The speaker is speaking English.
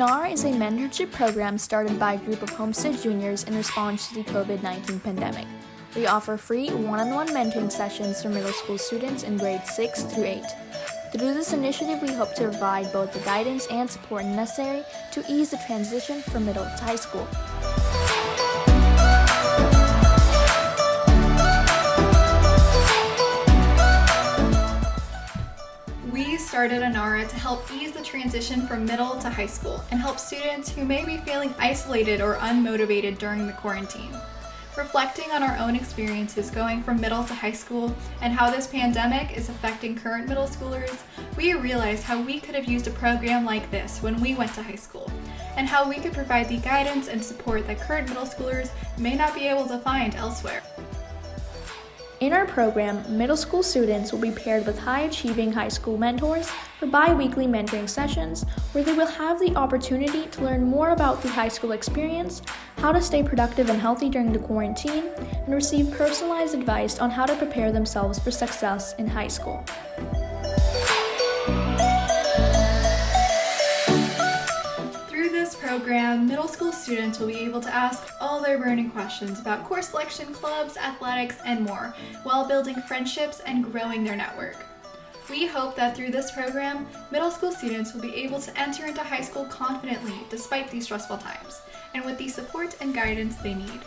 Inara is a mentorship program started by a group of homestead juniors in response to the COVID-19 pandemic. We offer free one-on-one mentoring sessions for middle school students in grades 6 through 8. Through this initiative, we hope to provide both the guidance and support necessary to ease the transition from middle to high school. We started Inara to help ease the transition from middle to high school and help students who may be feeling isolated or unmotivated during the quarantine. Reflecting on our own experiences going from middle to high school and how this pandemic is affecting current middle schoolers, we realized how we could have used a program like this when we went to high school, and how we could provide the guidance and support that current middle schoolers may not be able to find elsewhere. In our program, middle school students will be paired with high-achieving high school mentors for bi-weekly mentoring sessions where they will have the opportunity to learn more about the high school experience, how to stay productive and healthy during the quarantine, and receive personalized advice on how to prepare themselves for success in high school. Through this program, middle school students will be able to ask all their burning questions about course selection, clubs, athletics, and more, while building friendships and growing their network. We hope that through this program, middle school students will be able to enter into high school confidently despite these stressful times, and with the support and guidance they need.